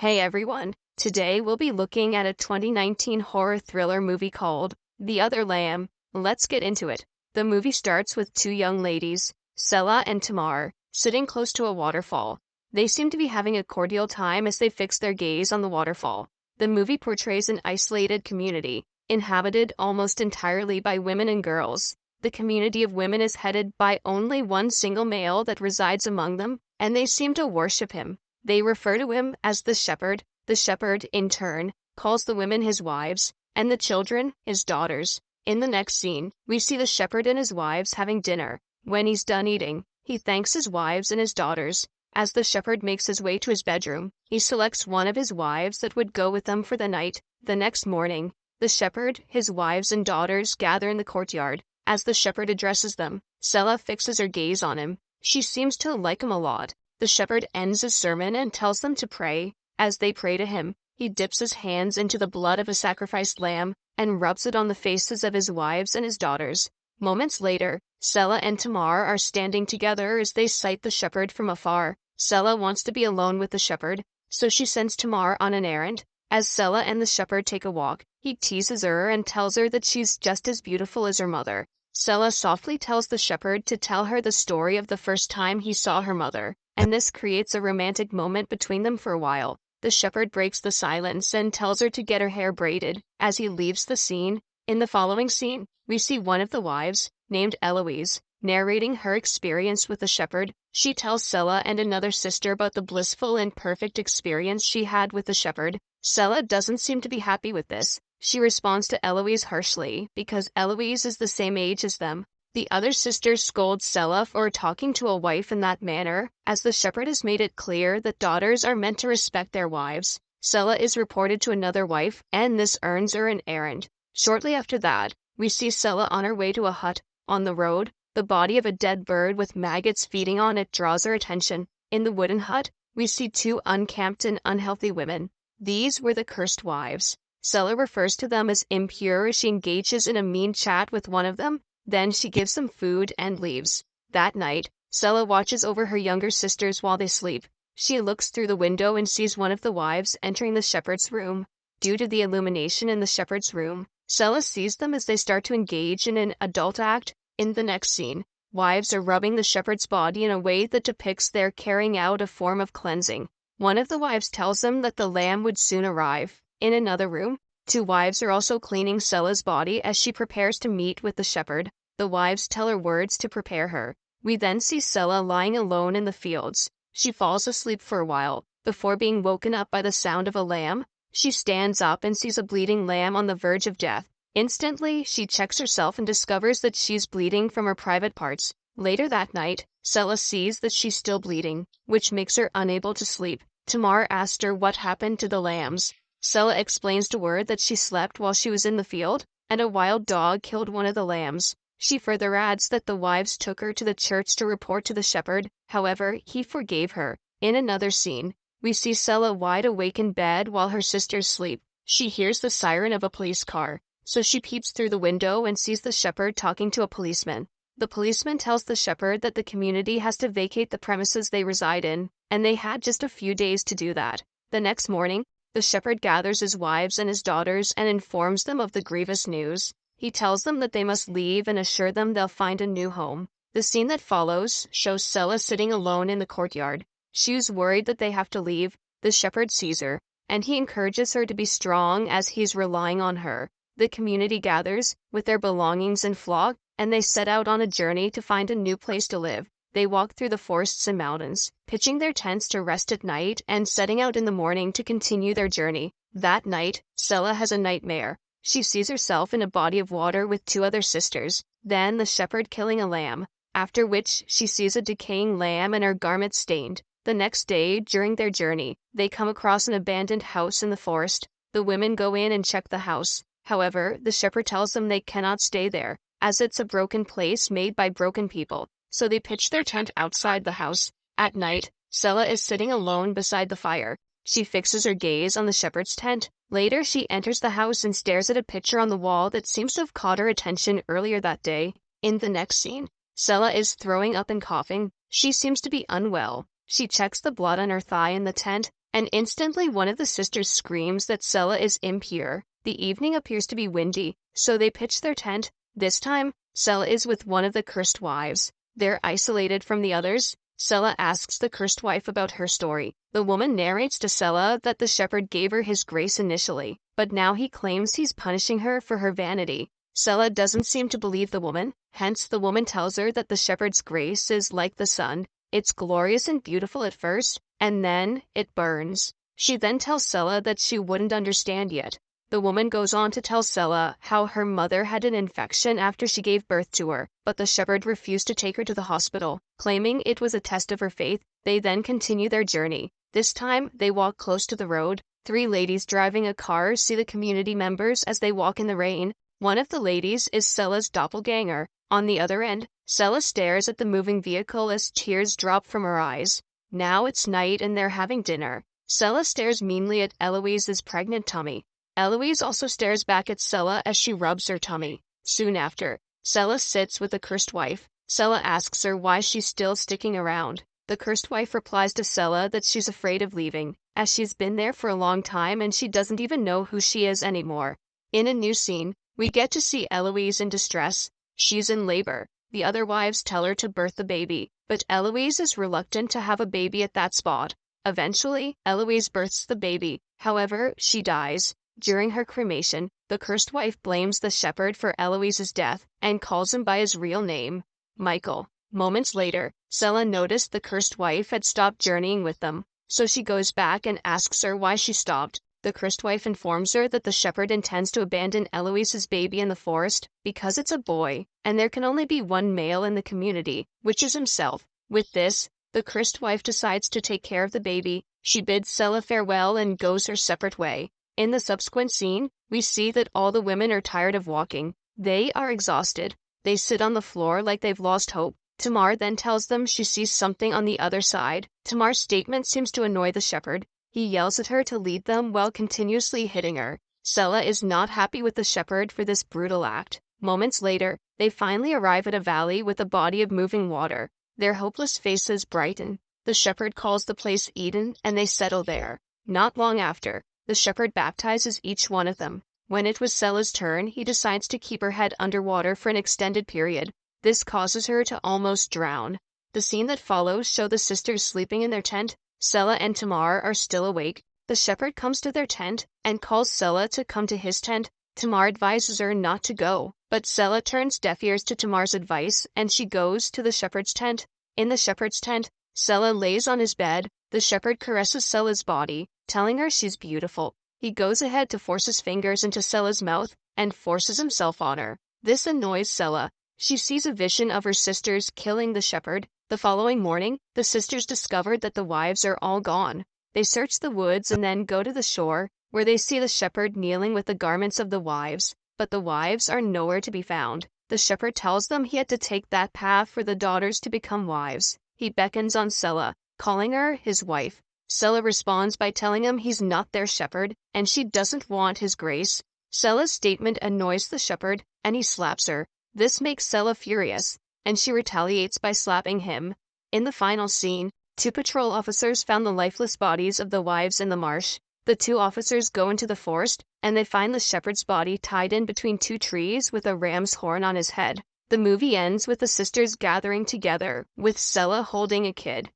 Hey everyone, today we'll be looking at a 2019 horror thriller movie called The Other Lamb. Let's get into it. The movie starts with two young ladies, Sela and Tamar, sitting close to a waterfall. They seem to be having a cordial time as they fix their gaze on the waterfall. The movie portrays an isolated community, inhabited almost entirely by women and girls. The community of women is headed by only one single male that resides among them, and they seem to worship him. They refer to him as the shepherd. The shepherd, in turn, calls the women his wives, and the children his daughters. In the next scene, we see the shepherd and his wives having dinner. When he's done eating, he thanks his wives and his daughters. As the shepherd makes his way to his bedroom, he selects one of his wives that would go with them for the night. The next morning, the shepherd, his wives, and daughters gather in the courtyard. As the shepherd addresses them, Sela fixes her gaze on him. She seems to like him a lot. The shepherd ends his sermon and tells them to pray. As they pray to him, he dips his hands into the blood of a sacrificed lamb and rubs it on the faces of his wives and his daughters. Moments later, Sela and Tamar are standing together as they sight the shepherd from afar. Sela wants to be alone with the shepherd, so she sends Tamar on an errand. As Sela and the shepherd take a walk, he teases her and tells her that she's just as beautiful as her mother. Sela softly tells the shepherd to tell her the story of the first time he saw her mother, and this creates a romantic moment between them for a while. The shepherd breaks the silence and tells her to get her hair braided. As he leaves the scene, in the following scene, we see one of the wives, named Eloise, narrating her experience with the shepherd. She tells Sela and another sister about the blissful and perfect experience she had with the shepherd. Sela doesn't seem to be happy with this. She responds to Eloise harshly because Eloise is the same age as them. The other sister scolds Sela for talking to a wife in that manner, as the shepherd has made it clear that daughters are meant to respect their wives. Sela is reported to another wife, and this earns her an errand. Shortly after that, we see Sela on her way to a hut. On the road, the body of a dead bird with maggots feeding on it draws her attention. In the wooden hut, we see two unkempt and unhealthy women. These were the cursed wives. Sela refers to them as impure as she engages in a mean chat with one of them. Then she gives them food and leaves. That night, Sela watches over her younger sisters while they sleep. She looks through the window and sees one of the wives entering the shepherd's room. Due to the illumination in the shepherd's room, Sela sees them as they start to engage in an adult act. In the next scene, wives are rubbing the shepherd's body in a way that depicts their carrying out a form of cleansing. One of the wives tells them that the lamb would soon arrive. In another room, two wives are also cleaning Sela's body as she prepares to meet with the shepherd. The wives tell her words to prepare her. We then see Sela lying alone in the fields. She falls asleep for a while, before being woken up by the sound of a lamb. She stands up and sees a bleeding lamb on the verge of death. Instantly, she checks herself and discovers that she's bleeding from her private parts. Later that night, Sela sees that she's still bleeding, which makes her unable to sleep. Tamar asked her what happened to the lambs. Sela explains to her that she slept while she was in the field, and a wild dog killed one of the lambs. She further adds that the wives took her to the church to report to the shepherd. However, he forgave her. In another scene, we see Sela wide awake in bed while her sisters sleep. She hears the siren of a police car, so she peeps through the window and sees the shepherd talking to a policeman. The policeman tells the shepherd that the community has to vacate the premises they reside in, and they had just a few days to do that. The next morning, the shepherd gathers his wives and his daughters and informs them of the grievous news. He tells them that they must leave and assure them they'll find a new home. The scene that follows shows Sela sitting alone in the courtyard. She's worried that they have to leave. The shepherd sees her, and he encourages her to be strong as he's relying on her. The community gathers, with their belongings and flock, and they set out on a journey to find a new place to live. They walk through the forests and mountains, pitching their tents to rest at night and setting out in the morning to continue their journey. That night, Sela has a nightmare. She sees herself in a body of water with two other sisters, then the shepherd killing a lamb, after which she sees a decaying lamb and her garment stained. The next day, during their journey, they come across an abandoned house in the forest. The women go in and check the house. However, the shepherd tells them they cannot stay there, as it's a broken place made by broken people. So they pitch their tent outside the house. At night, Sela is sitting alone beside the fire. She fixes her gaze on the shepherd's tent. Later, she enters the house and stares at a picture on the wall that seems to have caught her attention earlier that day. In the next scene, Sela is throwing up and coughing. She seems to be unwell. She checks the blood on her thigh in the tent. and instantly one of the sisters screams that Sela is impure. The evening appears to be windy, so they pitch their tent. This time, Sela is with one of the cursed wives. They're isolated from the others. Sela asks the cursed wife about her story. The woman narrates to Sela that the shepherd gave her his grace initially, but now he claims he's punishing her for her vanity. Sela doesn't seem to believe the woman, hence the woman tells her that the shepherd's grace is like the sun. It's glorious and beautiful at first, and then it burns. She then tells Sela that she wouldn't understand yet. The woman goes on to tell Sela how her mother had an infection after she gave birth to her, but the shepherd refused to take her to the hospital, claiming it was a test of her faith. They then continue their journey. This time, they walk close to the road. 3 ladies driving a car see the community members as they walk in the rain. One of the ladies is Sela's doppelganger. On the other end, Sela stares at the moving vehicle as tears drop from her eyes. Now it's night and they're having dinner. Sela stares meanly at Eloise's pregnant tummy. Eloise also stares back at Sela as she rubs her tummy. Soon after, Sela sits with the cursed wife. Sela asks her why she's still sticking around. The cursed wife replies to Sela that she's afraid of leaving, as she's been there for a long time and she doesn't even know who she is anymore. In a new scene, we get to see Eloise in distress. She's in labor. The other wives tell her to birth the baby, but Eloise is reluctant to have a baby at that spot. Eventually, Eloise births the baby. However, she dies. During her cremation, the cursed wife blames the shepherd for Eloise's death and calls him by his real name, Michael. Moments later, Sela noticed the cursed wife had stopped journeying with them, so she goes back and asks her why she stopped. The cursed wife informs her that the shepherd intends to abandon Eloise's baby in the forest because it's a boy, and there can only be one male in the community, which is himself. With this, the cursed wife decides to take care of the baby. She bids Sela farewell and goes her separate way. In the subsequent scene, we see that all the women are tired of walking. They are exhausted. They sit on the floor like they've lost hope. Tamar then tells them she sees something on the other side. Tamar's statement seems to annoy the shepherd. He yells at her to lead them while continuously hitting her. Sela is not happy with the shepherd for this brutal act. Moments later, they finally arrive at a valley with a body of moving water. Their hopeless faces brighten. The shepherd calls the place Eden, and they settle there. Not long after, the shepherd baptizes each one of them. When it was Sela's turn, he decides to keep her head underwater for an extended period. This causes her to almost drown. The scene that follows shows the sisters sleeping in their tent. Sela and Tamar are still awake. The shepherd comes to their tent and calls Sela to come to his tent. Tamar advises her not to go, but Sela turns deaf ears to Tamar's advice and she goes to the shepherd's tent. In the shepherd's tent, Sela lays on his bed. The shepherd caresses Sela's body, telling her she's beautiful. He goes ahead to force his fingers into Sela's mouth and forces himself on her. This annoys Sela. She sees a vision of her sisters killing the shepherd. The following morning, the sisters discovered that the wives are all gone. They search the woods and then go to the shore, where they see the shepherd kneeling with the garments of the wives, but the wives are nowhere to be found. The shepherd tells them he had to take that path for the daughters to become wives. He beckons on Sela, calling her his wife. Sela responds by telling him he's not their shepherd, and she doesn't want his grace. Sela's statement annoys the shepherd, and he slaps her. This makes Sela furious, and she retaliates by slapping him. In the final scene, 2 patrol officers found the lifeless bodies of the wives in the marsh. The 2 officers go into the forest, and they find the shepherd's body tied in between 2 trees with a ram's horn on his head. The movie ends with the sisters gathering together, with Sela holding a kid.